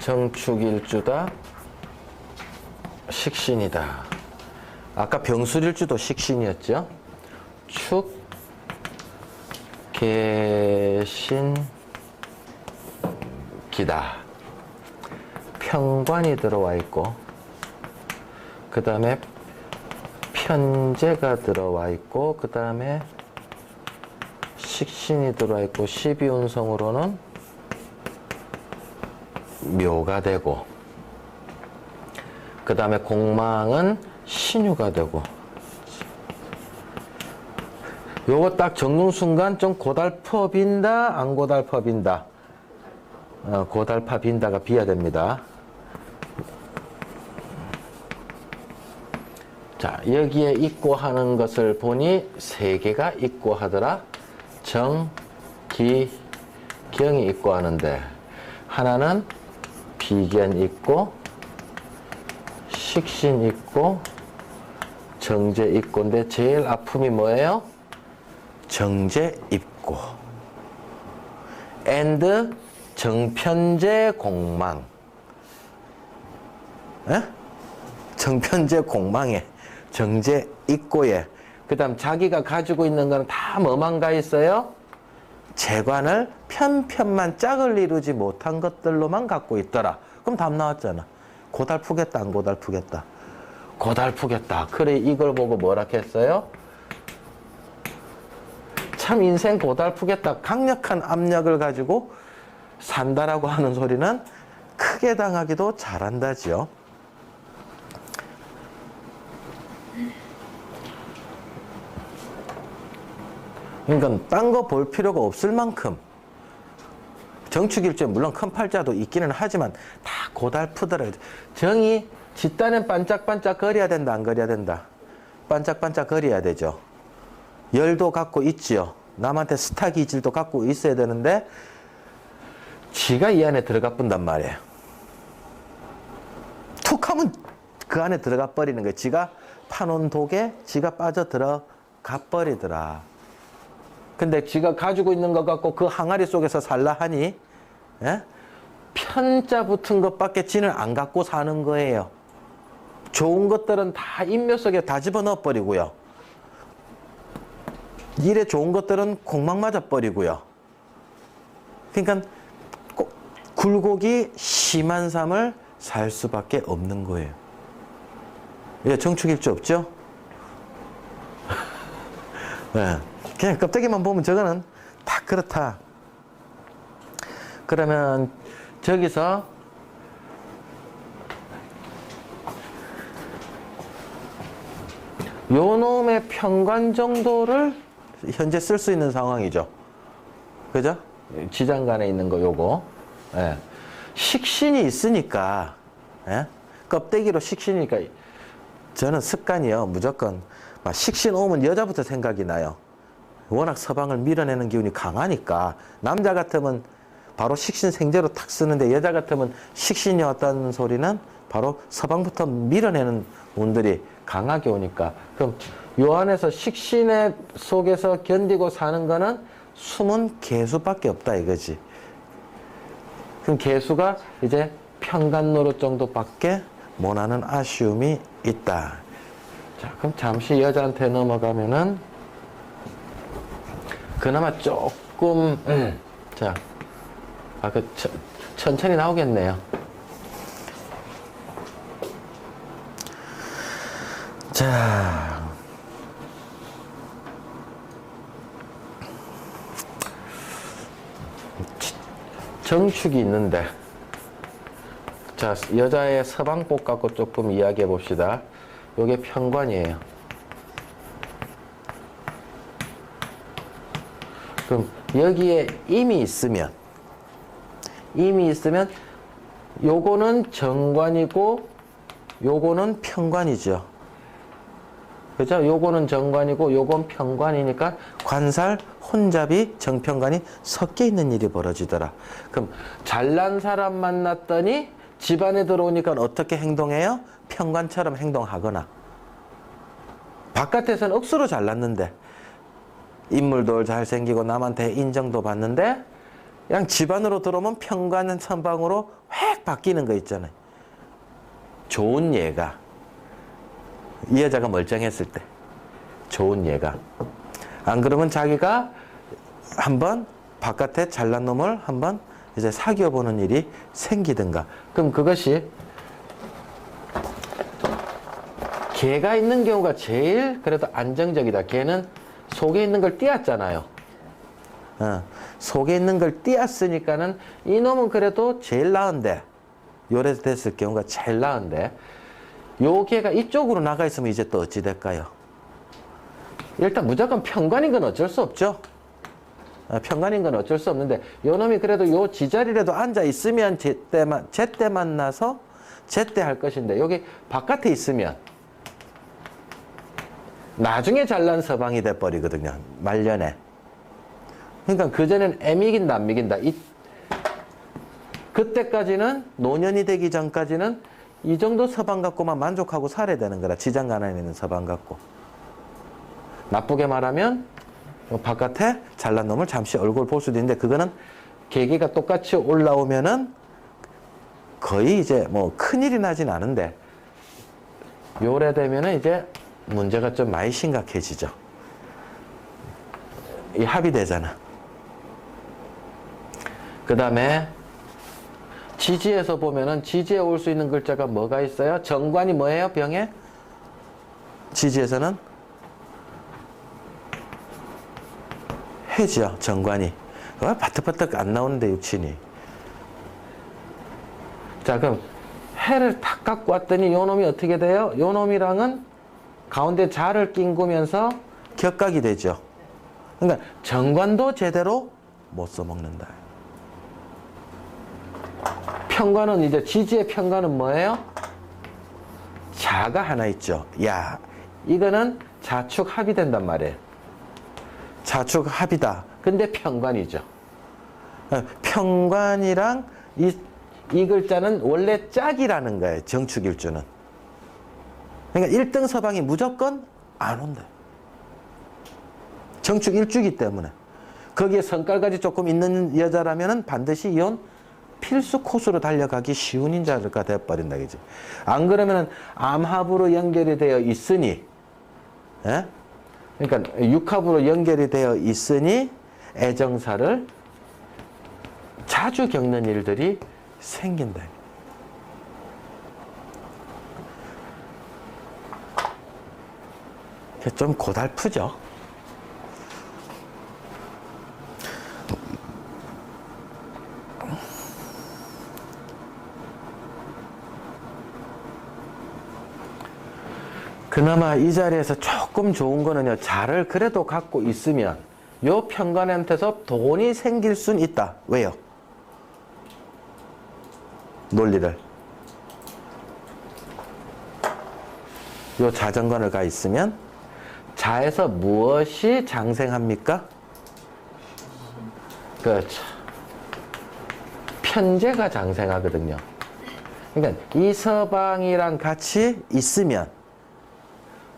정축일주다. 식신이다. 아까 병술일주도 식신이었죠. 축, 계신, 기다. 편관이 들어와 있고, 그 다음에 편제가 들어와 있고, 그 다음에 식신이 들어와 있고, 12운성으로는 묘가 되고, 그 다음에 공망은 신유가 되고. 요거 딱 적는 순간 좀 고달퍼 빈다, 안 고달퍼 빈다. 고달파 빈다가 비야 됩니다. 자, 여기에 있고 하는 것을 보니 세 개가 있고 하더라. 정, 기, 경이 있고 하는데, 하나는 비견 있고, 식신 있고, 정제 있고인데 제일 아픔이 뭐예요? 정제 입고 and 정편제 공망. 에? 정편제 공망에 정제 입고에, 그 다음 자기가 가지고 있는 거는 다 뭐만 가 있어요? 재관을 편편만 짝을 이루지 못한 것들로만 갖고 있더라. 그럼 답 나왔잖아. 고달프겠다, 안 고달프겠다? 고달프겠다. 그래, 이걸 보고 뭐라 했어요? 참 인생 고달프겠다. 강력한 압력을 가지고 산다라고 하는 소리는 크게 당하기도 잘한다지요. 그러니까 딴 거 볼 필요가 없을 만큼 정축일주에 물론 큰 팔자도 있기는 하지만 다 고달프더라. 정이 뒷단엔 반짝반짝 거려야 된다, 안 거려야 된다? 반짝반짝 거려야 되죠. 열도 갖고 있지요. 남한테 스타 기질도 갖고 있어야 되는데 지가 이 안에 들어가 본단 말이에요. 툭 하면 그 안에 들어가 버리는 거예요. 지가 파놓은 독에 지가 빠져 들어가 버리더라. 근데 지가 가지고 있는 것 갖고 그 항아리 속에서 살라 하니, 예? 편자 붙은 것밖에 지는 안 갖고 사는 거예요. 좋은 것들은 다 인묘 속에 다 집어넣어 버리고요. 일에 좋은 것들은 공망 맞아 버리고요. 그러니까 굴곡이 심한 삶을 살 수밖에 없는 거예요. 예, 정축일주 없죠? 네. 그냥 껍데기만 보면 저거는 다 그렇다. 그러면 저기서 요 놈의 편관 정도를 현재 쓸 수 있는 상황이죠. 그죠? 지장간에 있는 거 요거. 예. 식신이 있으니까, 예? 껍데기로 식신이니까 저는 습관이요. 무조건 막 식신 오면 여자부터 생각이 나요. 워낙 서방을 밀어내는 기운이 강하니까. 남자 같으면 바로 식신 생제로 탁 쓰는데 여자 같으면 식신이 왔다는 소리는 바로 서방부터 밀어내는 운들이 강하게 오니까. 그럼 요 안에서 식신의 속에서 견디고 사는 거는 숨은 개수밖에 없다 이거지. 그럼 개수가 이제 편관 노릇 정도밖에 못하는 아쉬움이 있다. 자, 그럼 잠시 여자한테 넘어가면은 그나마 조금 자, 천천히 나오겠네요. 자, 정축이 있는데, 자, 여자의 서방복 갖고 조금 이야기해 봅시다. 요게 편관이에요. 그럼 여기에 임이 있으면 요거는 정관이고 요거는 편관이죠. 그죠? 요거는 정관이고 요건 편관이니까 관살, 혼잡이, 정편관이 섞여 있는 일이 벌어지더라. 그럼 잘난 사람 만났더니 집안에 들어오니까 어떻게 행동해요? 편관처럼 행동하거나, 바깥에서는 억수로 잘났는데 인물도 잘생기고 남한테 인정도 받는데 그냥 집안으로 들어오면 편관 선방으로 획 바뀌는 거 있잖아요. 좋은 예가. 이 여자가 멀쩡했을 때. 좋은 예가. 안 그러면 자기가 한번 바깥에 잘난 놈을 한번 이제 사귀어 보는 일이 생기든가. 그럼 그것이 개가 있는 경우가 제일 그래도 안정적이다. 개는 속에 있는 걸 띄었잖아요. 속에 있는 걸 띄었으니까는 이놈은 그래도 제일 나은데, 요래됐을 경우가 제일 나은데, 요 개가 이쪽으로 나가 있으면 이제 또 어찌 될까요? 일단 무조건 편관인 건 어쩔 수 없죠. 편관인 건 어쩔 수 없는데, 요 놈이 그래도 요 지자리라도 앉아 있으면 제때 만나서 제때 할 것인데, 여기 바깥에 있으면 나중에 잘난 서방이 돼버리거든요. 말년에. 그러니까 그전엔 애미긴다 안 미긴다. 그때까지는 노년이 되기 전까지는 이 정도 서방 갖고만 만족하고 살아야 되는 거라. 지장간안에 있는 서방 갖고. 나쁘게 말하면 바깥에 잘난 놈을 잠시 얼굴 볼 수도 있는데, 그거는 계기가 똑같이 올라오면은 거의 이제 뭐 큰일이 나진 않은데, 요래 되면은 이제 문제가 좀 많이 심각해지죠. 이 합의되잖아. 그 다음에 지지에서 보면은 지지에 올 수 있는 글자가 뭐가 있어요? 정관이 뭐예요? 병에? 지지에서는 해지요. 정관이. 바득바득 안 나오는데 육친이. 자, 그럼 해를 탁 갖고 왔더니 요 놈이 어떻게 돼요? 요 놈이랑은 가운데 자를 낑구면서 격각이 되죠. 그러니까 정관도 제대로 못 써먹는다. 편관은 이제 지지의 편관은 뭐예요? 자가 하나 있죠. 야, 이거는 자축 합이 된단 말이에요. 자축 합이다. 근데 편관이죠. 편관이랑 이 글자는 원래 짝이라는 거예요. 정축일주는. 그러니까 1등 서방이 무조건 안 온다. 정축일주기 때문에. 거기에 성깔까지 조금 있는 여자라면 반드시 이혼 필수 코스로 달려가기 쉬운 인자가 되어버린다. 그지? 안 그러면 암합으로 연결이 되어 있으니, 예? 그러니까 육합으로 연결이 되어 있으니 애정사를 자주 겪는 일들이 생긴다. 좀 고달프죠. 그나마 이 자리에서 조금 좋은 거는요, 자를 그래도 갖고 있으면 요 편관한테서 돈이 생길 순 있다. 왜요? 논리를. 요 자정관을 가 있으면 자에서 무엇이 장생합니까? 그렇죠. 편재가 장생하거든요. 그러니까 이 서방이랑 같이 있으면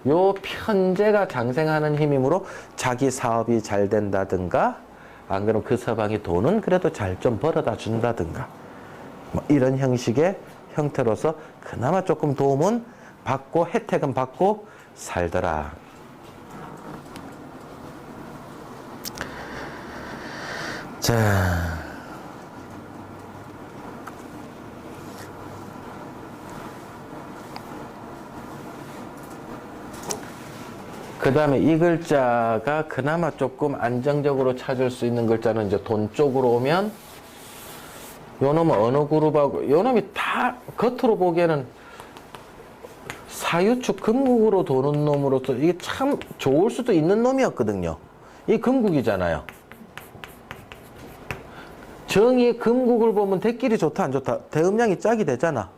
요 편재가 장생하는 힘이므로 자기 사업이 잘 된다든가, 안 그러면 그 서방이 돈은 그래도 잘 좀 벌어다 준다든가, 뭐 이런 형식의 형태로서 그나마 조금 도움은 받고 혜택은 받고 살더라. 자, 그 다음에 이 글자가 그나마 조금 안정적으로 찾을 수 있는 글자는 이제 돈 쪽으로 오면, 요 놈은 어느 그룹하고, 요 놈이 다 겉으로 보기에는 사유축 금국으로 도는 놈으로서 이게 참 좋을 수도 있는 놈이었거든요. 이 금국이잖아요. 정의 금국을 보면 대끼리 좋다 안 좋다? 대음량이 짝이 되잖아.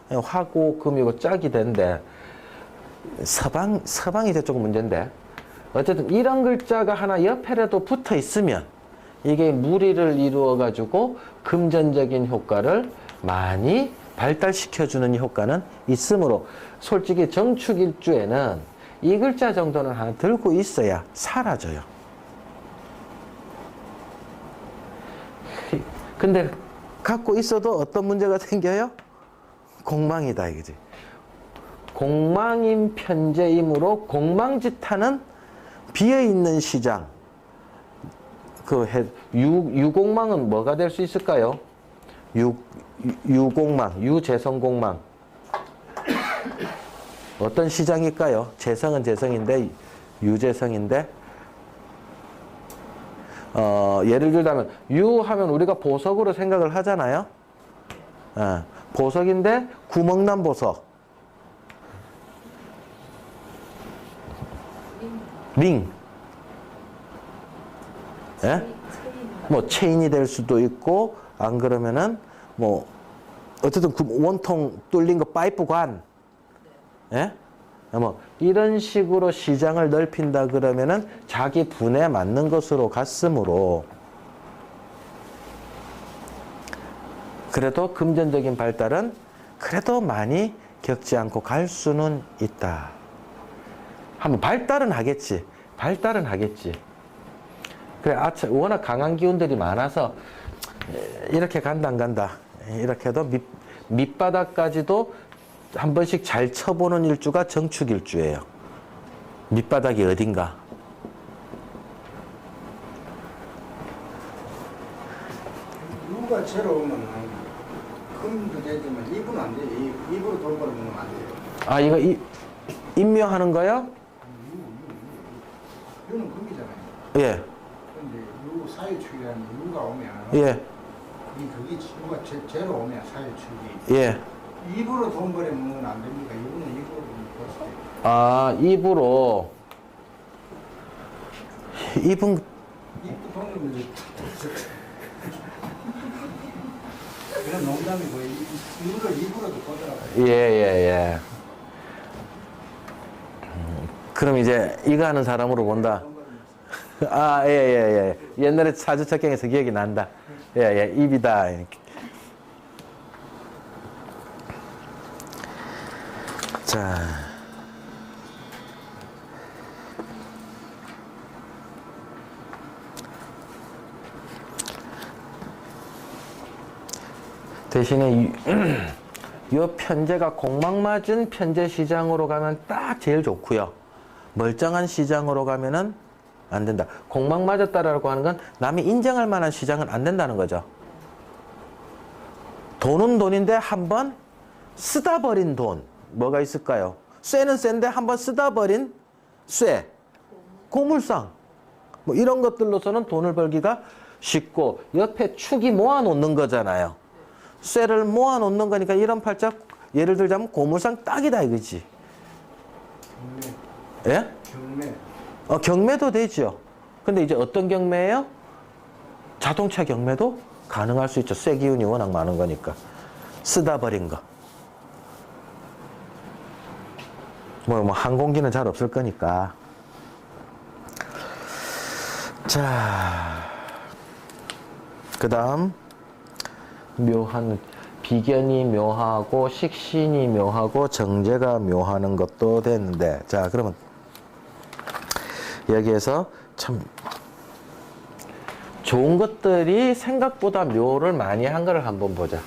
화고 금이고 짝이 된대. 서방이 이제 조금 문제인데, 어쨌든 이런 글자가 하나 옆에라도 붙어 있으면 이게 무리를 이루어 가지고 금전적인 효과를 많이 발달시켜주는 효과는 있으므로, 솔직히 정축일주에는 이 글자 정도는 하나 들고 있어야 사라져요. 근데 갖고 있어도 어떤 문제가 생겨요? 공망이다 이거지. 공망인 편제이므로 공망짓하는 비어있는 시장. 유공망은 뭐가 될 수 있을까요? 유공망, 유재성공망. 어떤 시장일까요? 재성은 재성인데 유재성인데 예를 들자면 유하면 우리가 보석으로 생각을 하잖아요. 보석인데 구멍난 보석. 링. 예? 뭐 체인이 될 수도 있고 안 그러면은 뭐 어쨌든 원통 뚫린 거 파이프관. 예? 뭐 이런 식으로 시장을 넓힌다 그러면은 자기 분에 맞는 것으로 갔으므로 그래도 금전적인 발달은 그래도 많이 겪지 않고 갈 수는 있다. 한번 발달은 하겠지. 발달은 하겠지. 그래, 워낙 강한 기운들이 많아서 이렇게 간다 안 간다. 이렇게 해도 밑바닥까지도 한 번씩 잘 쳐보는 일주가 정축일주예요. 밑바닥이 어딘가. 유가 제로 오면 금도 되지만 입은 안 돼. 입으로 돈 벌면 안 돼요. 아, 이거 임묘하는 거요? 유는 금이잖아요. 예. 근데 유 사유축이라는 유가 오면 예. 그게 유가 제로 오면 사유축이 예. 입으로 돈 벌면 안 됩니까? 유는 입으로 벌 수 있어요. 아, 입으로. 입은, 입도 돈을 이제 그런 농담이 거의 입으로도 보더라고요. 예, 예, 예. 그럼 이제 이거 하는 사람으로 본다. 아, 예, 예, 예. 옛날에 사주책경에서 기억이 난다. 예, 예. 입이다. 이렇게. 자. 대신에 이 편제가 공망맞은 편제 시장으로 가면 딱 제일 좋고요. 멀쩡한 시장으로 가면은 안 된다. 공망 맞았다라고 하는 건 남이 인정할 만한 시장은 안 된다는 거죠. 돈은 돈인데 한번 쓰다 버린 돈 뭐가 있을까요? 쇠는 쇠인데 한번 쓰다 버린 쇠, 고물상 뭐 이런 것들로서는 돈을 벌기가 쉽고 옆에 축이 모아놓는 거잖아요. 쇠를 모아놓는 거니까 이런 팔자 예를 들자면 고물상 딱이다 이거지. 경매. 예? 경매. 경매도 되죠. 근데 이제 어떤 경매예요? 자동차 경매도 가능할 수 있죠. 쇠 기운이 워낙 많은 거니까. 쓰다 버린 거. 뭐 항공기는 잘 없을 거니까. 자, 그 다음 묘한 비견이 묘하고 식신이 묘하고 정제가 묘하는 것도 됐는데, 자 그러면 여기에서 참 좋은 것들이 생각보다 묘를 많이 한 거를 한번 보자.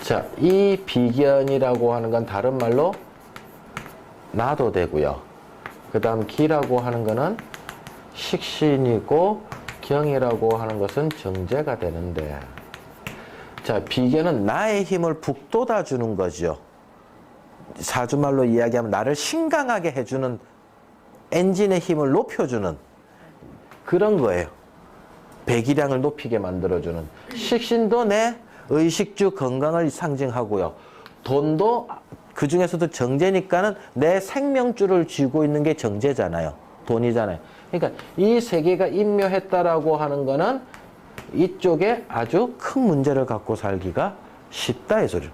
자, 이 비견이라고 하는 건 다른 말로 나도 되고요. 그 다음 기라고 하는 거는 식신이고 경이라고 하는 것은 정제가 되는데, 자, 비견은 나의 힘을 북돋아 주는 거죠. 사주말로 이야기하면 나를 신강하게 해주는 엔진의 힘을 높여주는 그런 거예요. 배기량을 높이게 만들어주는. 식신도 내 의식주 건강을 상징하고요. 돈도 그 중에서도 정제니까는 내 생명줄을 쥐고 있는 게 정제잖아요. 돈이잖아요. 그러니까 이 세 개가 임묘했다라고 하는 거는 이쪽에 아주 큰 문제를 갖고 살기가 쉽다 이 소리죠.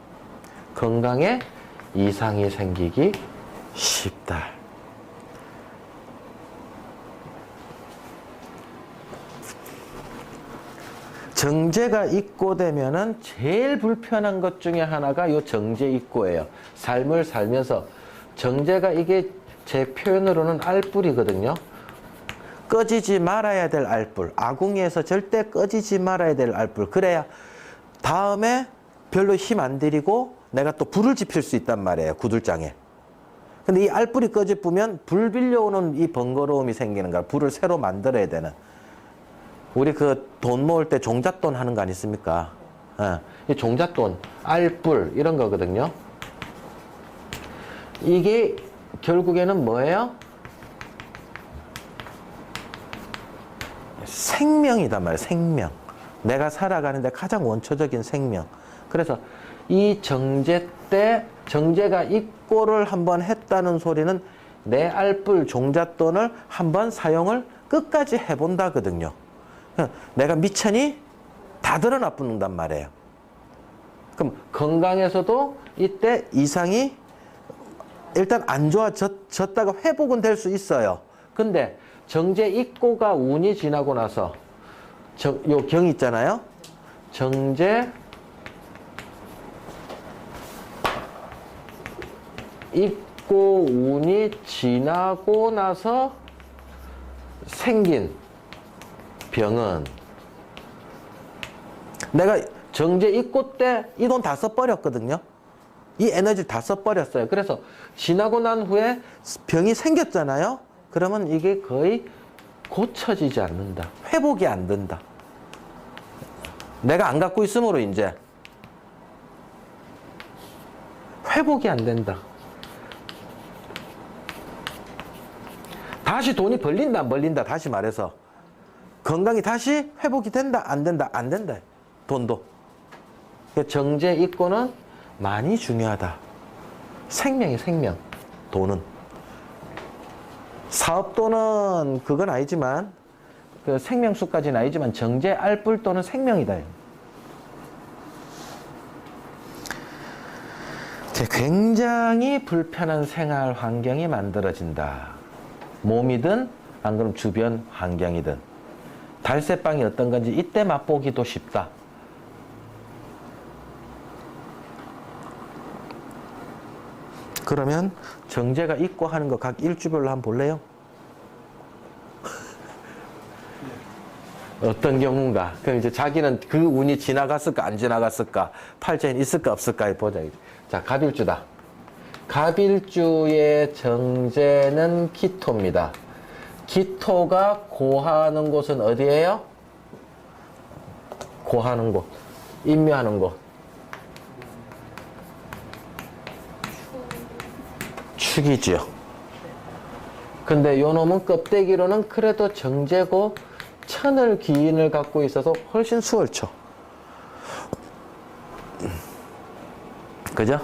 건강에 이상이 생기기 쉽다. 정제가 입고되면은 제일 불편한 것 중에 하나가 요 정제 입고예요. 삶을 살면서 정제가 이게 제 표현으로는 알뿌리거든요. 꺼지지 말아야 될 알불. 아궁이에서 절대 꺼지지 말아야 될 알불. 그래야 다음에 별로 힘 안 들이고 내가 또 불을 지필 수 있단 말이에요. 구들장에. 근데 이 알불이 꺼지면 불 빌려오는 이 번거로움이 생기는 거야. 불을 새로 만들어야 되는. 우리 그 돈 모을 때 종잣돈 하는 거 아니습니까? 이 종잣돈, 알불 이런 거거든요. 이게 결국에는 뭐예요? 생명이단 말이에요. 생명. 내가 살아가는데 가장 원초적인 생명. 그래서 이 정제 때 정제가 입고를 한번 했다는 소리는 내 알불 종잣돈을 한번 사용을 끝까지 해본다거든요. 내가 미천이 다 드러나붙는단 말이에요. 그럼 건강에서도 이때 이상이 일단 안 좋아졌다가 회복은 될 수 있어요. 근데 정제 입고가 운이 지나고 나서 요 경 있잖아요. 정제 입고 운이 지나고 나서 생긴 병은 내가 정제 입고 때 이 돈 다 써버렸거든요. 이 에너지 다 써버렸어요. 그래서 지나고 난 후에 병이 생겼잖아요. 그러면 이게 거의 고쳐지지 않는다. 회복이 안 된다. 내가 안 갖고 있으므로 이제 회복이 안 된다. 다시 돈이 벌린다, 안 벌린다. 다시 말해서 건강이 다시 회복이 된다, 안 된다, 안 된다. 돈도. 정제 입고는 많이 중요하다. 생명이 생명. 돈은. 사업도는 그건 아니지만 그 생명수까지는 아니지만 정제 알뿔도는 생명이다. 굉장히 불편한 생활 환경이 만들어진다. 몸이든 안 그럼 주변 환경이든. 달새방이 어떤 건지 이때 맛보기도 쉽다. 그러면 정제가 있고 하는 거 각 일주별로 한번 볼래요? 어떤 경우인가? 그럼 이제 자기는 그 운이 지나갔을까 안 지나갔을까? 팔자에 있을까 없을까 보자. 자, 갑일주다. 갑일주의 정제는 기토입니다. 기토가 고하는 곳은 어디예요? 고하는 곳, 임묘하는 곳. 축이지요. 근데 요 놈은 껍데기로는 그래도 정제고 천을 기인을 갖고 있어서 훨씬 수월쳐. 그죠?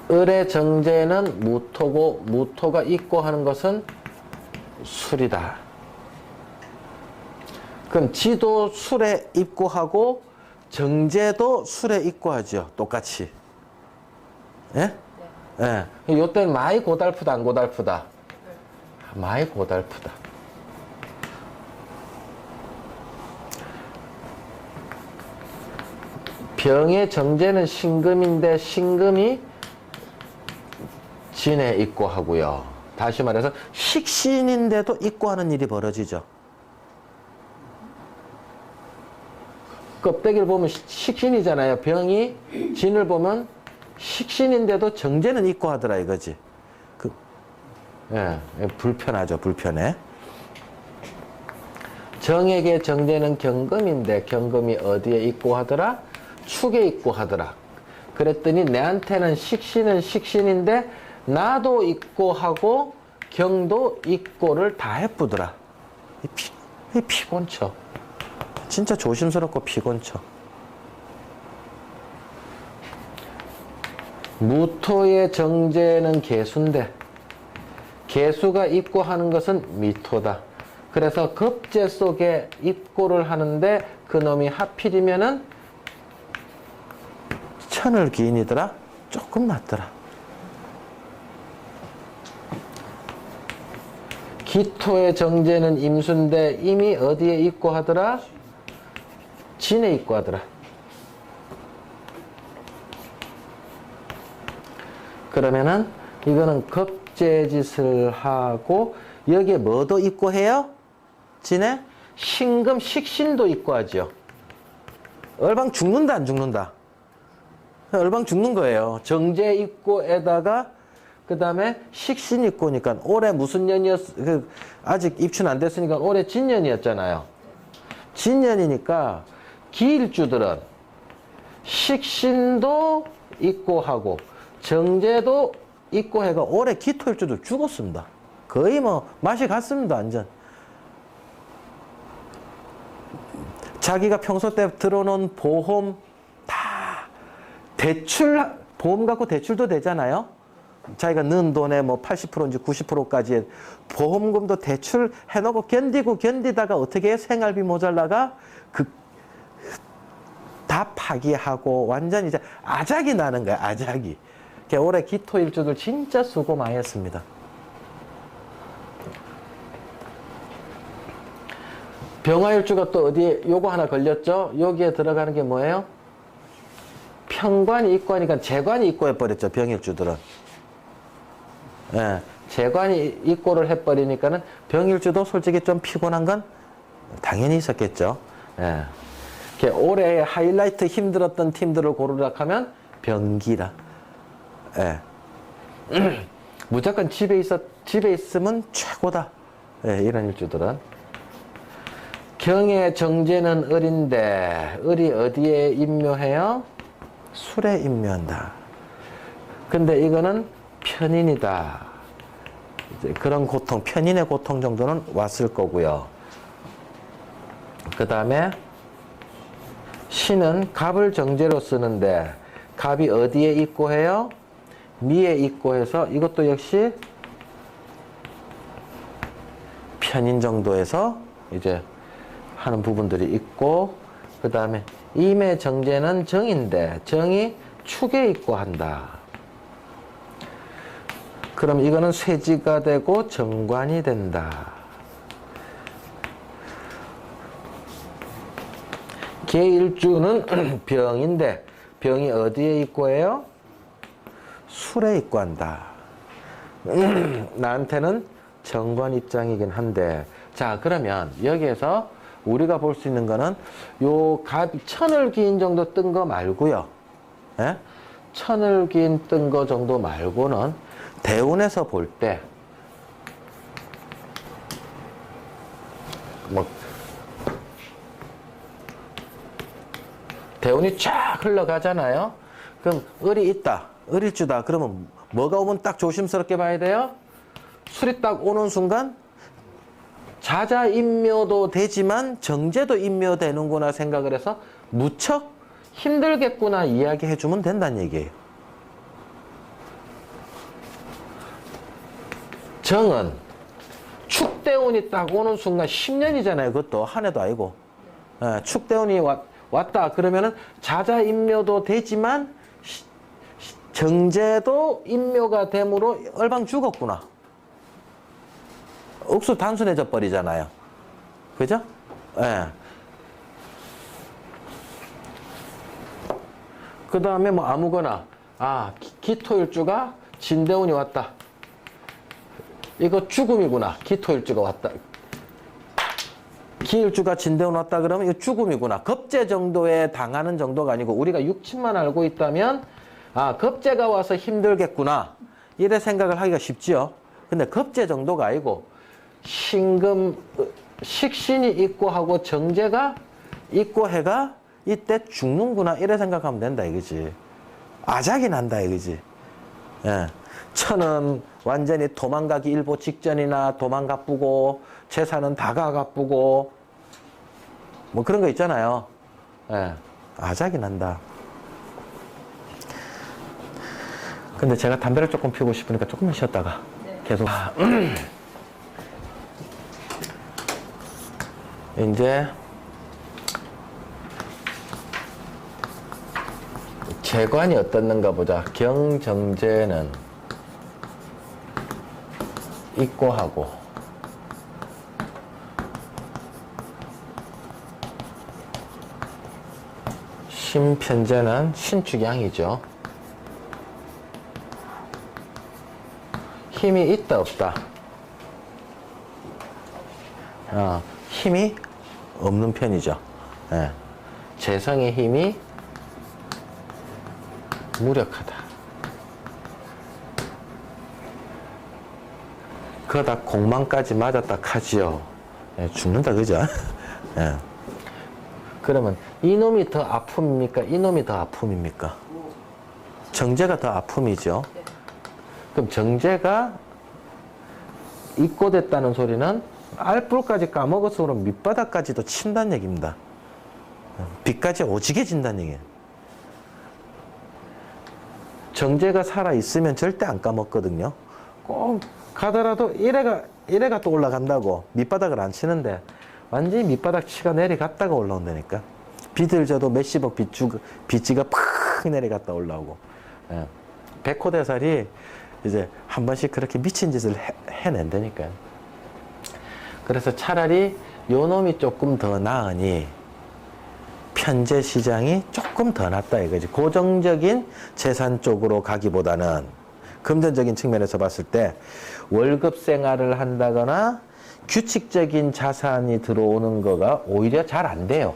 을의 정제는 무토고 무토가 있고 하는 것은 술이다. 그럼 지도 술에 입고하고 정제도 술에 입고하죠. 똑같이. 예? 네. 예. 요때는 많이 고달프다, 안 고달프다? 네. 많이 고달프다. 병의 정제는 신금인데 신금이 진에 입고 하고요. 다시 말해서 식신인데도 입고 하는 일이 벌어지죠. 껍데기를 보면 식신이잖아요. 병이 진을 보면 식신인데도 정제는 입고 하더라 이거지. 예, 불편하죠. 불편해. 정액의 정제는 경금인데 경금이 어디에 입고 하더라? 축에 입고 하더라. 그랬더니 내한테는 식신은 식신인데 나도 입고 하고 경도 입고를 다 해쁘더라. 이 피곤쳐. 진짜 조심스럽고 피곤쳐. 무토의 정제는 개수인데 개수가 입고 하는 것은 미토다. 그래서 급제 속에 입고를 하는데 그놈이 하필이면은 천을 기인이더라. 조금 낫더라. 기토의 정제는 임수인데 임이 어디에 입고 하더라? 진에 입고 하더라. 그러면은 이거는 겁재짓을 하고 여기에 뭐도 있고 해요? 지네? 신금 식신도 있고 하죠. 얼방 죽는다 안 죽는다? 얼방 죽는 거예요. 정제 있고에다가 그 다음에 식신 있고니까 올해 무슨 년이었, 아직 입춘 안 됐으니까 올해 진년이었잖아요. 진년이니까 기일주들은 식신도 있고 하고 정제도 있고 해가 올해 기토일주도 죽었습니다. 거의 뭐 맛이 갔습니다. 완전. 자기가 평소 때 들어놓은 보험 다 대출, 보험 갖고 대출도 되잖아요. 자기가 넣은 돈의 뭐 80%인지 90%까지 보험금도 대출 해놓고 견디다가 어떻게 해? 생활비 모자라가 다 파기하고 완전 이제 아작이 나는 거야. 아작이. 올해 기토일주들 진짜 수고 많이 했습니다. 병화일주가 또 어디에 요거 하나 걸렸죠? 여기에 들어가는 게 뭐예요? 편관이 있고 하니까 재관이 있고 해버렸죠. 병일주들은. 예, 재관이 있고를 해버리니까는 병일주도 솔직히 좀 피곤한 건 당연히 있었겠죠. 예. 올해 하이라이트 힘들었던 팀들을 고르라 하면 병기라. 예. 무조건 집에 있으면 최고다. 예, 이런 일주들은. 경의 정제는 을인데, 을이 어디에 임묘해요? 술에 임묘한다. 근데 이거는 편인이다. 이제 그런 고통, 편인의 고통 정도는 왔을 거고요. 그 다음에 신은 갑을 정제로 쓰는데 갑이 어디에 있고 해요? 미에 있고 해서 이것도 역시 편인 정도에서 이제 하는 부분들이 있고, 그 다음에 임의 정제는 정인데 정이 축에 있고 한다. 그럼 이거는 쇠지가 되고 정관이 된다. 계일주는 병인데 병이 어디에 있고 해요? 술에 있고 한다. 나한테는 정관 입장이긴 한데, 자 그러면 여기에서 우리가 볼 수 있는 거는 요 갑이 천을 기인 정도 뜬 거 말고요. 예? 천을 기인 뜬 거 정도 말고는 대운에서 볼 때 뭐 대운이 쫙 흘러가잖아요. 그럼 을이 있다. 을일주다. 그러면 뭐가 오면 딱 조심스럽게 봐야 돼요? 술이 딱 오는 순간 자자인묘도 되지만 정제도 인묘되는구나 생각을 해서 무척 힘들겠구나 이야기해 주면 된다는 얘기예요. 정은 축대운이 딱 오는 순간 10년이잖아요. 그것도 한 해도 아니고. 예, 축대운이 왔다 그러면은 자자인묘도 되지만 정제도 인묘가 되므로 얼방 죽었구나. 억수 단순해져 버리잖아요. 그죠? 예. 그 다음에 뭐 아무거나, 기토일주가 진대운이 왔다. 이거 죽음이구나. 기토일주가 왔다. 기일주가 진대운 왔다 그러면 이거 죽음이구나. 겁재 정도에 당하는 정도가 아니고 우리가 육친만 알고 있다면 겁재가 와서 힘들겠구나. 이래 생각을 하기가 쉽지요. 근데 겁재 정도가 아니고 신금, 식신이 있고 하고 정제가 있고 해가 이때 죽는구나. 이래 생각하면 된다 이거지. 아작이 난다 이거지. 예. 천은 완전히 도망가기 일보 직전이나 도망가쁘고 재산은 다 가가쁘고 뭐 그런 거 있잖아요. 예. 아작이 난다. 근데 제가 담배를 조금 피우고 싶으니까 조금만 쉬었다가 계속 이제 재관이 어떻는가 보자. 경정제는 있고 하고 신편제는 신축양이죠. 힘이 있다 없다. 힘이 없는 편이죠. 예. 재성의 힘이 무력하다. 그러다 공망까지 맞았다 하지요. 예, 죽는다 그죠? 예. 그러면 이놈이 더 아픔입니까? 이놈이 더 아픔입니까? 정제가 더 아픔이죠. 그럼 정제가 입고됐다는 소리는 알뿔까지 까먹었으므로 밑바닥까지도 친다는 얘기입니다. 빛까지 오지게 진다는 얘기예요. 정제가 살아있으면 절대 안 까먹거든요. 꼭 가더라도 이래가 또 올라간다고 밑바닥을 안 치는데 완전히 밑바닥 치가 내려갔다가 올라온다니까. 비틀져도 몇십억 빗지가 팍 내려갔다 올라오고. 예. 백호대살이 이제 한 번씩 그렇게 미친 짓을 해낸다니까요. 그래서 차라리 요 놈이 조금 더 나으니 편제 시장이 조금 더 낫다 이거지. 고정적인 재산 쪽으로 가기보다는 금전적인 측면에서 봤을 때 월급 생활을 한다거나 규칙적인 자산이 들어오는 거가 오히려 잘 안 돼요.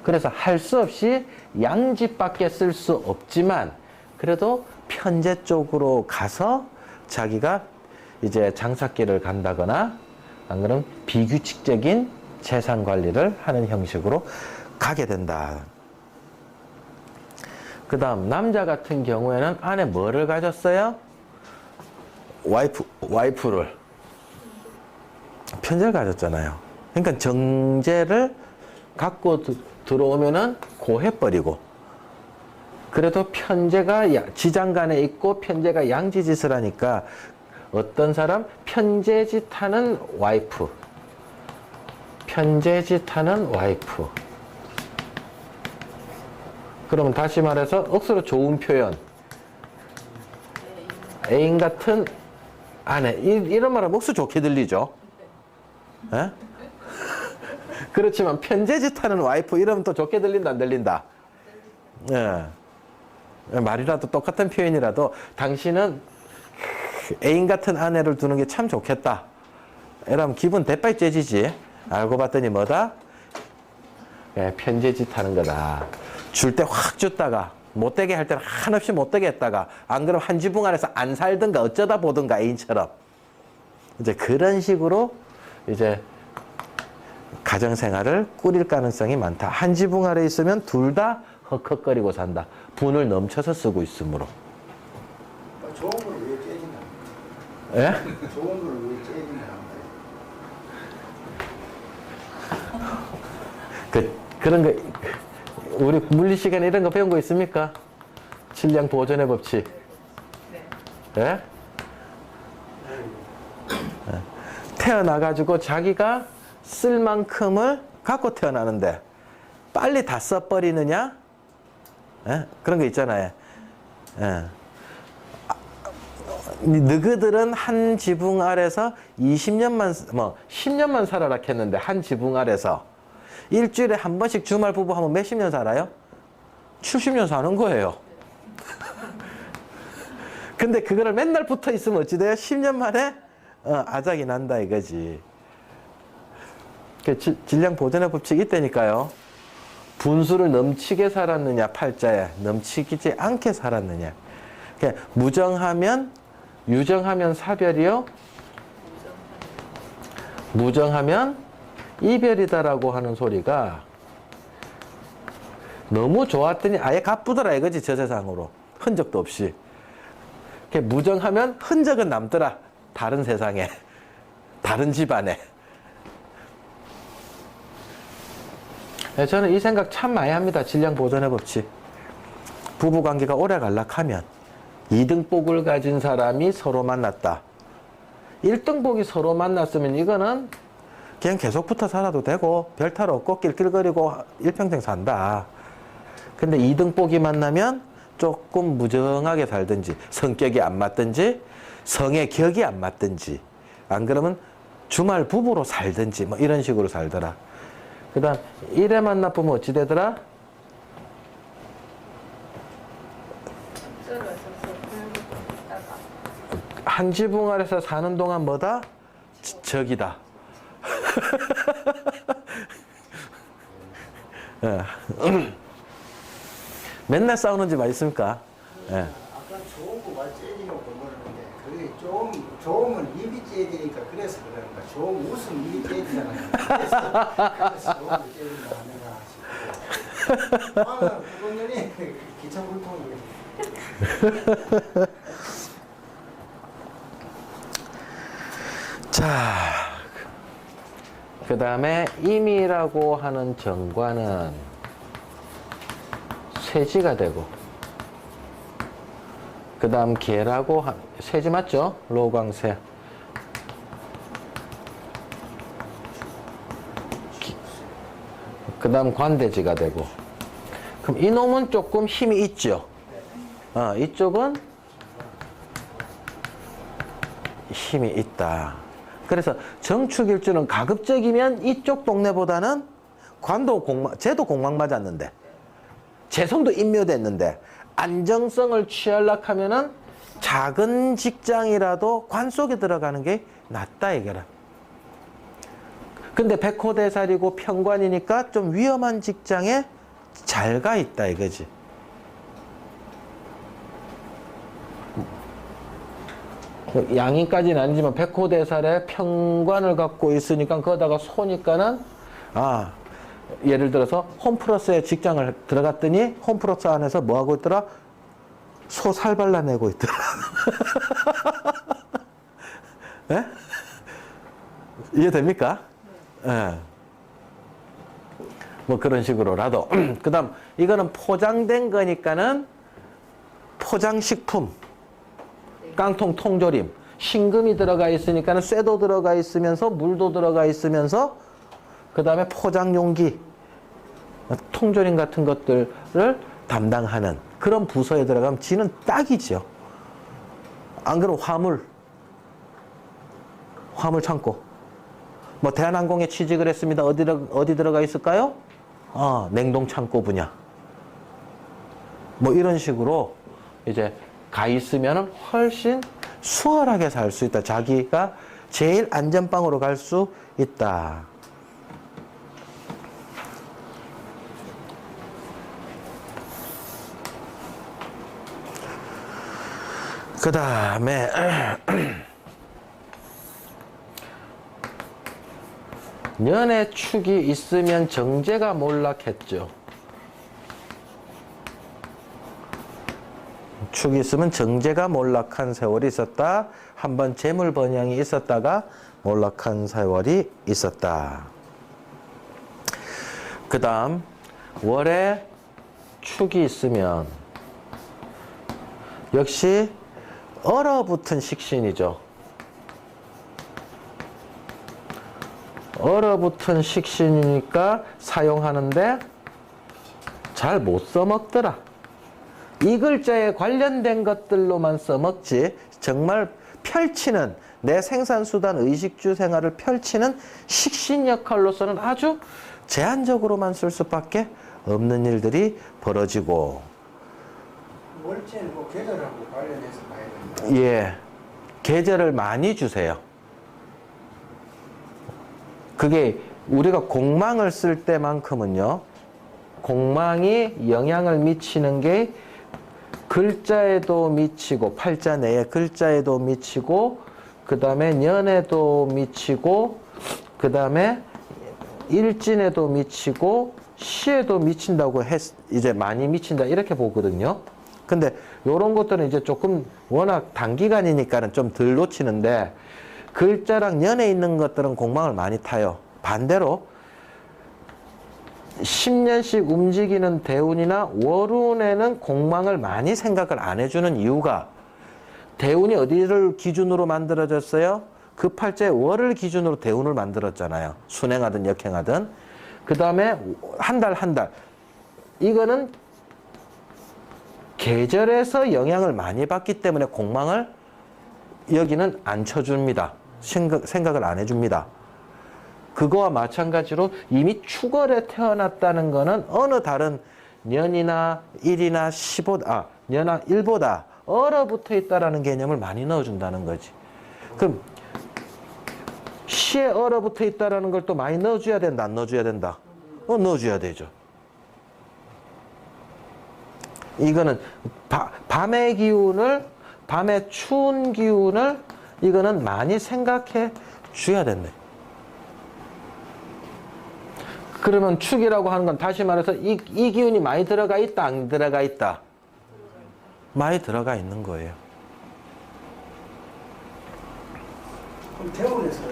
그래서 할 수 없이 양집밖에 쓸 수 없지만 그래도 편제 쪽으로 가서 자기가 이제 장사길을 간다거나 안 그러면 비규칙적인 재산 관리를 하는 형식으로 가게 된다. 그 다음 남자 같은 경우에는 아내 뭐를 가졌어요? 와이프를 편제를 가졌잖아요. 그러니까 정제를 갖고 들어오면은 고해버리고 그래도 편제가 지장간에 있고 편제가 양지짓을 하니까 어떤 사람 편제짓 하는 와이프 그러면 다시 말해서 억수로 좋은 표현 애인 같은 아내 이런 말은 억수 좋게 들리죠. 에? 그렇지만 편제짓 하는 와이프 이러면 또 좋게 들린다 안 들린다? 예. 말이라도 똑같은 표현이라도 당신은 애인 같은 아내를 두는 게 참 좋겠다. 이러면 기분 대빠이 째지지. 알고 봤더니 뭐다? 예, 편제짓 하는 거다. 줄 때 확 줬다가 못되게 할 때는 한없이 못되게 했다가 안 그러면 한 지붕 안에서 안 살든가 어쩌다 보든가 애인처럼 이제 그런 식으로 이제 가정생활을 꾸릴 가능성이 많다. 한 지붕 아래 있으면 둘 다 헉헉거리고 산다. 분을 넘쳐서 쓰고 있으므로. 좋은 걸 왜 째지나? 예? 좋은 걸 왜 째지나? 그런 거 우리 물리 시간에 이런 거 배운 거 있습니까? 질량 보존의 법칙. 예? 예? 태어나가지고 자기가 쓸 만큼을 갖고 태어나는데 빨리 다 써버리느냐? 예? 그런 거 있잖아요. 예. 너희들은 한 지붕 아래서 20년만, 10년만 살아라 했는데 한 지붕 아래서 일주일에 한 번씩 주말 부부하면 몇십 년 살아요? 70년 사는 거예요. 근데 그거를 맨날 붙어 있으면 어찌 돼요? 10년 만에 아작이 난다 이거지. 질량 보존의 법칙이 있다니까요. 분수를 넘치게 살았느냐 팔자에 넘치지 않게 살았느냐. 무정하면 유정하면 사별이요. 무정하면 이별이다라고 하는 소리가 너무 좋았더니 아예 가쁘더라 이거지. 저 세상으로 흔적도 없이. 무정하면 흔적은 남더라. 다른 세상에 다른 집안에. 저는 이 생각 참 많이 합니다. 질량 보존의 법칙. 부부관계가 오래 갈락하면 2등복을 가진 사람이 서로 만났다. 1등복이 서로 만났으면 이거는 그냥 계속 붙어 살아도 되고 별 탈 없고 낄낄거리고 일평생 산다. 근데 2등복이 만나면 조금 무정하게 살든지 성격이 안 맞든지 성의 격이 안 맞든지 안 그러면 주말 부부로 살든지 뭐 이런 식으로 살더라. 그 다음 1회 만나보면 어찌 되더라? 한 지붕 아래서 사는 동안 뭐다? 적이다. 예. 맨날 싸우는 집 있습니까? 예. 아까 좋은 거말 째지놓고 모르는데 그게 좋으면 입이 째지니까 그래서 그러는 거야. 좋은 웃음 입이 째지잖아요. 그래서 좋은 거 째진다 하는가 싶고. 아, 그분들이 기차불통이. 자, 그 다음에 임이라고 하는 정관은 쇠지가 되고, 그 다음 계라고 쇠지 맞죠? 로광쇠. 그 다음 관대지가 되고. 그럼 이놈은 조금 힘이 있죠? 이쪽은 힘이 있다. 그래서 정축일주는 가급적이면 이쪽 동네보다는 쟤도 공망 맞았는데, 재성도 인묘됐는데, 안정성을 취하려고 하면은 작은 직장이라도 관 속에 들어가는 게 낫다, 이거라. 근데 백호대살이고 평관이니까 좀 위험한 직장에 잘 가 있다, 이거지. 양인까지는 아니지만 백호대살에 평관을 갖고 있으니까 거기다가 소니까는 예를 들어서 홈플러스에 직장을 들어갔더니 홈플러스 안에서 뭐 하고 있더라? 소 살 발라내고 있더라. 예? 이해됩니까? 예. 뭐 그런 식으로라도. 그 다음 이거는 포장된 거니까는 포장식품, 깡통 통조림, 신금이 들어가 있으니까는 쇠도 들어가 있으면서 물도 들어가 있으면서 그 다음에 포장용기, 통조림 같은 것들을 담당하는 그런 부서에 들어가면 지는 딱이죠. 안 그러면 화물 창고. 뭐 대한항공에 취직을 했습니다. 어디 들어가 있을까요? 냉동 창고 분야. 뭐 이런 식으로 이제 가 있으면 훨씬 수월하게 살 수 있다. 자기가 제일 안전방으로 갈 수 있다. 그 다음에 년의 축이 있으면 정제가 몰락했죠. 축이 있으면 정제가 몰락한 세월이 있었다. 한번 재물 번영이 있었다가 몰락한 세월이 있었다. 그 다음 월에 축이 있으면 역시 얼어붙은 식신이죠. 얼어붙은 식신이니까 사용하는데 잘 못 써먹더라. 이 글자에 관련된 것들로만 써먹지 정말 펼치는 내 생산수단 의식주 생활을 펼치는 식신 역할로서는 아주 제한적으로만 쓸 수밖에 없는 일들이 벌어지고. 월제는 뭐 계절하고 관련해서 봐야 된다. 예, 계절을 많이 주세요. 그게 우리가 공망을 쓸 때만큼은요, 공망이 영향을 미치는 게 글자에도 미치고, 팔자 내에 글자에도 미치고, 그 다음에 년에도 미치고, 그 다음에 일진에도 미치고, 시에도 미친다고 이제 많이 미친다 이렇게 보거든요. 근데 요런 것들은 이제 조금 워낙 단기간이니까는 좀 덜 놓치는데, 글자랑 년에 있는 것들은 공망을 많이 타요. 반대로 10년씩 움직이는 대운이나 월운에는 공망을 많이 생각을 안 해주는 이유가, 대운이 어디를 기준으로 만들어졌어요? 그 팔자의 월을 기준으로 대운을 만들었잖아요. 순행하든 역행하든. 그 다음에 한 달. 이거는 계절에서 영향을 많이 받기 때문에 공망을 여기는 안 쳐줍니다. 생각을 안 해줍니다. 그거와 마찬가지로 이미 축월에 태어났다는 거는 어느 다른 년이나 일이나 년이나 일보다 얼어붙어 있다라는 개념을 많이 넣어준다는 거지. 그럼 시에 얼어붙어 있다라는 걸 또 많이 넣어줘야 된다, 안 넣어줘야 된다? 넣어줘야 되죠. 이거는 밤의 기운을, 밤의 추운 기운을 이거는 많이 생각해 줘야 된다. 그러면 축이라고 하는 건 다시 말해서 이 기운이 많이 들어가 있다, 안 들어가 있다? 많이 들어가 있는 거예요. 그럼 대원에서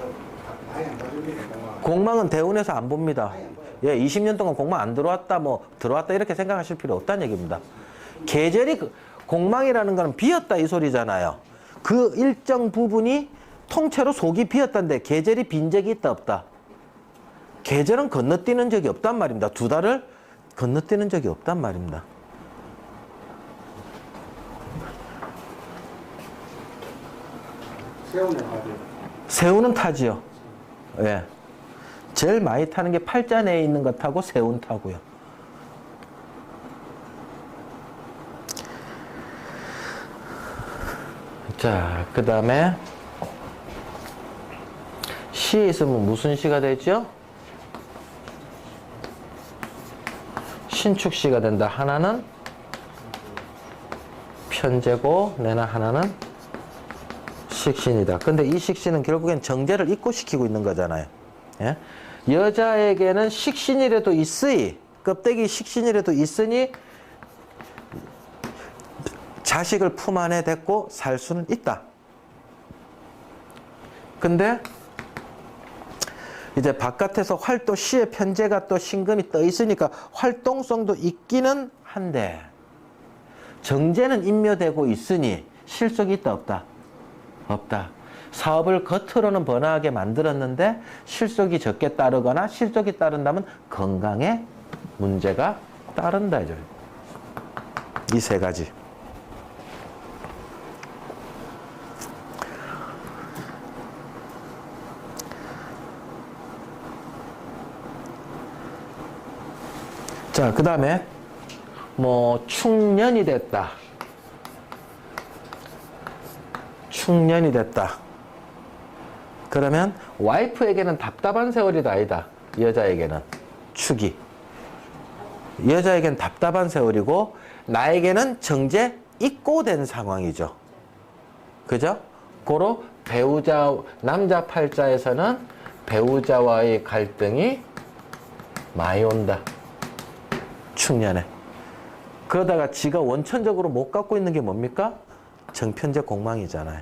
많이 안 봐줍니까? 공망은 대운에서 안 봅니다. 예, 20년 동안 공망 안 들어왔다, 뭐 들어왔다 이렇게 생각하실 필요 없다는 얘기입니다. 계절이 공망이라는 거는 비었다 이 소리잖아요. 그 일정 부분이 통째로 속이 비었다는데 계절이 빈 적이 있다 없다? 계절은 건너뛰는 적이 없단 말입니다. 두 달을 건너뛰는 적이 없단 말입니다. 세운에 가죠. 새우는 타지요. 예. 제일 많이 타는 게 팔자 내에 있는 것 타고 새우는 타고요. 자, 그 다음에 시 있으면 무슨 시가 되죠? 신축시가 된다. 하나는 편제고 내나 하나는 식신이다. 근데 이 식신은 결국엔 정제를 입고시키고 있는 거잖아요. 예? 여자에게는 식신이라도 있으니, 껍데기 식신이라도 있으니 자식을 품 안에 데리고 살 수는 있다. 근데 이제 바깥에서 활동 시의 편제가 또 신금이 떠 있으니까 활동성도 있기는 한데 정제는 인묘되고 있으니 실속이 있다 없다? 없다. 사업을 겉으로는 번화하게 만들었는데 실속이 적게 따르거나 실속이 따른다면 건강에 문제가 따른다. 이 세 가지. 자, 그 다음에 뭐 충년이 됐다. 충년이 됐다. 그러면 와이프에게는 답답한 세월이다 아니다. 여자에게는 축이. 여자에게는 답답한 세월이고 나에게는 정제 입고된 상황이죠. 그죠? 고로 배우자, 남자 팔자에서는 배우자와의 갈등이 많이 온다. 충년에. 그러다가 지가 원천적으로 못 갖고 있는 게 뭡니까? 정편제 공망이잖아요.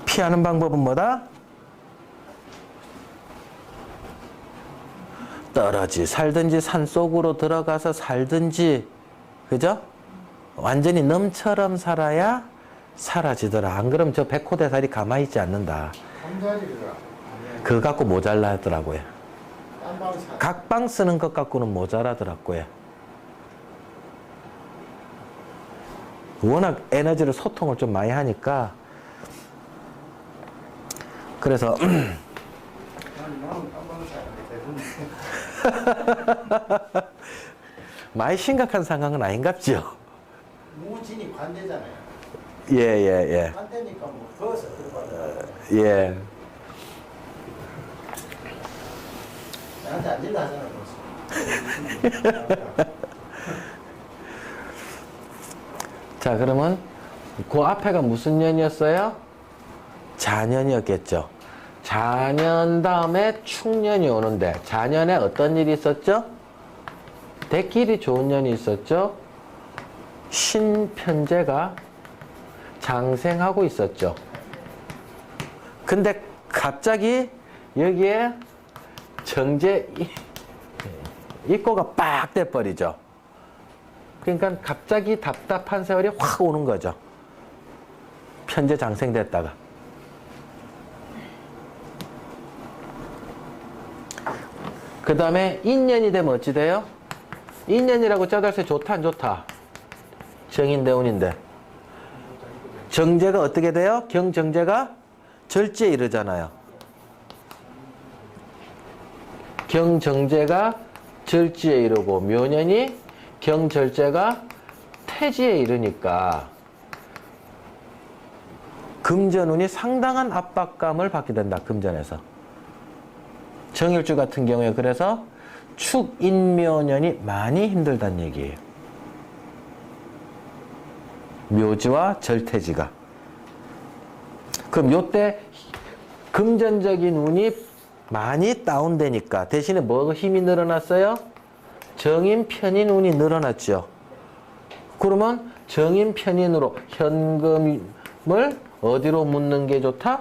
피하는 방법은 뭐다? 떨어지 살든지 산속으로 들어가서 살든지, 그죠? 완전히 넘처럼 살아야 사라지더라. 안 그러면 저 백호대살이 가만히 있지 않는다. 삼자리가 그거 갖고 모자라 하더라고요. 딴방 사. 각방 쓰는 것 갖고는 모자라더라고요. 워낙 에너지를 소통을 좀 많이 하니까. 그래서 나는 딴방 사는데 많이 심각한 상황은 아닌갑죠. 무진이 관대잖아요. 예. 관대니까 뭐 거기서 들어가더라고요. 예. 나한테 안 질라 하잖아. 자, 그러면 그 앞에가 무슨 년이었어요? 자년이었겠죠. 자년 다음에 축년이 오는데 자년에 어떤 일이 있었죠? 대길이 좋은 년이 있었죠. 신편제가 장생하고 있었죠. 근데 갑자기 여기에 정제 입고가 빡 돼버리죠. 그러니까 갑자기 답답한 세월이 확 오는 거죠. 편제 장생됐다가. 그 다음에 인년이 되면 어찌 돼요? 인년이라고 짜달세 좋다 안 좋다? 정인대운인데. 정제가 어떻게 돼요? 경정제가 절제에 이르잖아요. 경정제가 절지에 이르고 묘년이 경절제가 태지에 이르니까 금전운이 상당한 압박감을 받게 된다. 금전에서. 정일주 같은 경우에 그래서 축인묘년이 많이 힘들다는 얘기예요. 묘지와 절태지가. 그럼 요때 금전적인 운이 많이 다운되니까 대신에 뭐가 힘이 늘어났어요? 정인, 편인 운이 늘어났죠. 그러면 정인, 편인으로 현금을 어디로 묻는 게 좋다?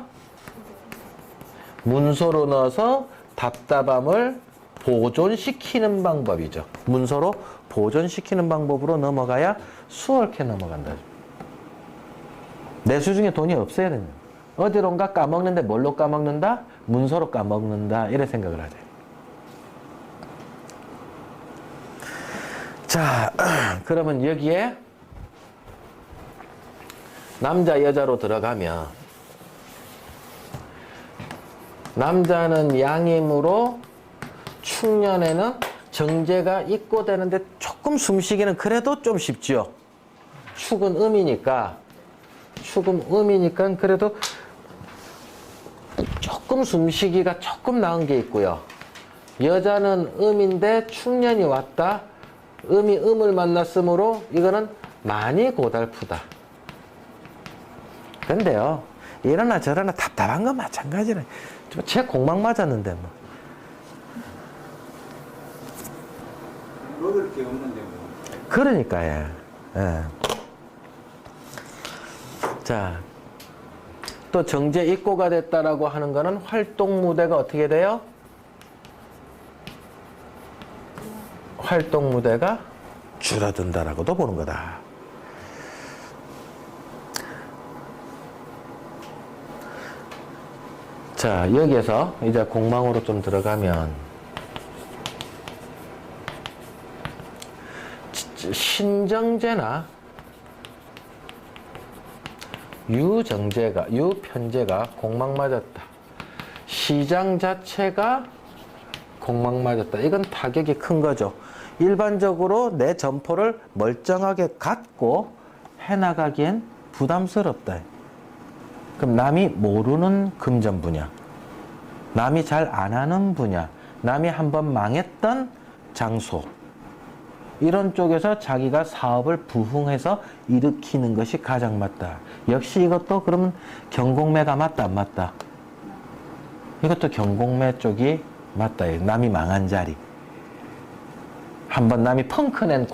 문서로 넣어서 답답함을 보존시키는 방법이죠. 문서로 보존시키는 방법으로 넘어가야 수월케 넘어간다. 내수 중에 돈이 없어야 됩니다. 어디론가 까먹는데 뭘로 까먹는다? 문서로 까먹는다. 이래 생각을 하죠. 자, 그러면 여기에 남자, 여자로 들어가면 남자는 양임으로 축년에는 정제가 있고 되는데 조금 숨쉬기는 그래도 좀 쉽죠. 축은 음이니까 그래도 조금 숨쉬기가 조금 나은 게 있고요. 여자는 음인데 축년이 왔다. 음이 음을 만났으므로 이거는 많이 고달프다. 근데요, 이러나 저러나 답답한 건 마찬가지네. 제 공망 맞았는데 뭐. 먹을 게 없는데 뭐. 그러니까 예. 자, 또 정제 입고가 됐다라고 하는 거는 활동 무대가 어떻게 돼요? 활동 무대가 줄어든다라고도 보는 거다. 자, 여기에서 이제 공망으로 좀 들어가면 신정제나 유편제가 공망 맞았다. 시장 자체가 공망 맞았다. 이건 타격이 큰 거죠. 일반적으로 내 점포를 멀쩡하게 갖고 해나가기엔 부담스럽다. 그럼 남이 모르는 금전 분야, 남이 잘 안 하는 분야, 남이 한번 망했던 장소, 이런 쪽에서 자기가 사업을 부흥해서 일으키는 것이 가장 맞다. 역시 이것도 그러면 경공매가 맞다, 안 맞다? 이것도 경공매 쪽이 맞다. 남이 망한 자리. 한번 남이 펑크낸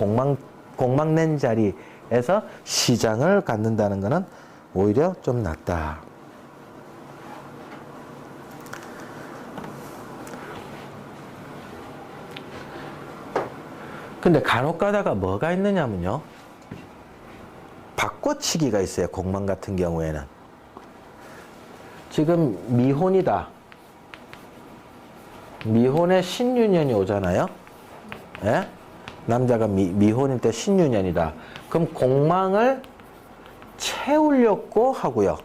공망 낸 자리에서 시장을 갖는다는 것은 오히려 좀 낫다. 근데 간혹 가다가 뭐가 있느냐면요. 바꿔치기가 있어요. 공망 같은 경우에는. 지금 미혼이다. 미혼에 신유년이 오잖아요. 예? 남자가 미혼일 때 신유년이다. 그럼 공망을 채우려고 하고요.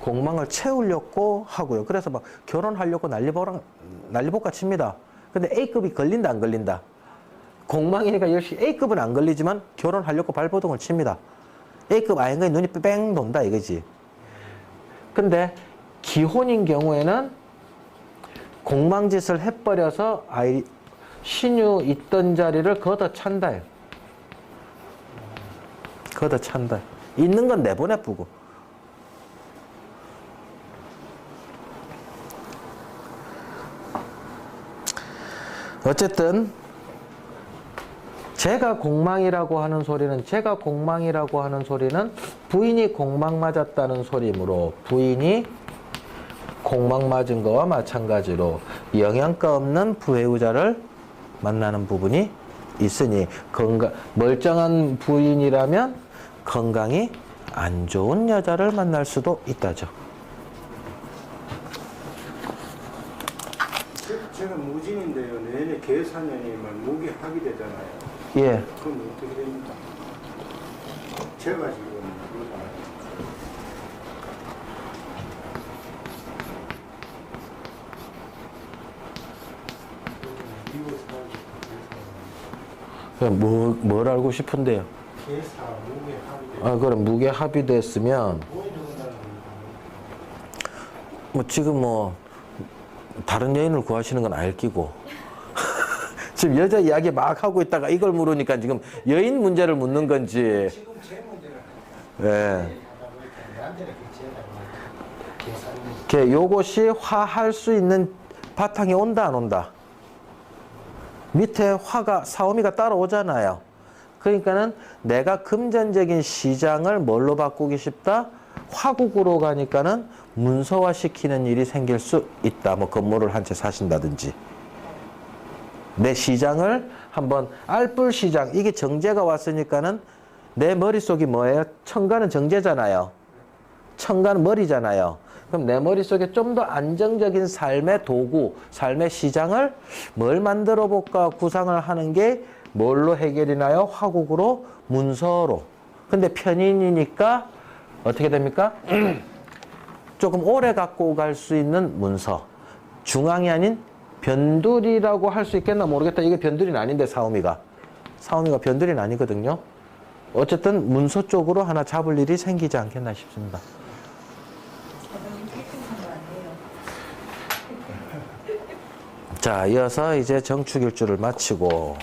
공망을 채우려고 하고요. 그래서 막 결혼하려고 난리복가 칩니다. 근데 A급이 걸린다, 안 걸린다? 공망이니까 역시 A급은 안 걸리지만 결혼하려고 발버둥을 칩니다. A급 아닌 거에 눈이 뺑 돈다 이거지. 근데 기혼인 경우에는 공망짓을 해버려서 신유 있던 자리를 걷어찬다. 걷어찬다. 있는 건 내보내쁘고. 어쨌든 제가 공망이라고 하는 소리는 부인이 공망 맞았다는 소리므로 부인이 공망 맞은 거와 마찬가지로 영양가 없는 부배우자를 만나는 부분이 있으니 멀쩡한 부인이라면 건강이 안 좋은 여자를 만날 수도 있다죠. 제가 무진인데요. 내년에 계산년이면 무기 합이 되잖아요. 예. 그럼 어떻게 됩니까? 제가 지금 그러잖아요. 뭘 알고 싶은데요? 계사, 무게, 합의. 아, 그럼 무게 합의됐으면, 뭐 적은다는 겁니까? 뭐 지금 뭐, 다른 여인을 구하시는 건 알기고. 지금 여자 이야기 막 하고 있다가 이걸 물으니까 지금 여인 문제를 묻는 건지. 지금 제 문제는 예. 나한테는 계산이 이렇게 요것이 화할 수 있는 바탕에 온다, 안 온다? 밑에 화가, 사오미가 따라오잖아요. 그러니까는 내가 금전적인 시장을 뭘로 바꾸기 쉽다? 화국으로 가니까는 문서화시키는 일이 생길 수 있다. 뭐 건물을 한 채 사신다든지. 내 시장을 한번 알뿔 시장, 이게 정제가 왔으니까는 내 머릿속이 뭐예요? 천간은 정제잖아요. 천간은 머리잖아요. 그럼 내 머릿속에 좀 더 안정적인 삶의 도구, 삶의 시장을 뭘 만들어 볼까 구상을 하는 게 뭘로 해결이 나요? 화국으로, 문서로. 근데 편인이니까 어떻게 됩니까? 조금 오래 갖고 갈 수 있는 문서. 중앙이 아닌 변두리라고 할 수 있겠나 모르겠다. 이게 변두리는 아닌데, 사오미가. 사오미가 변두리는 아니거든요. 어쨌든 문서 쪽으로 하나 잡을 일이 생기지 않겠나 싶습니다. 자, 이어서 이제 정축일주를 마치고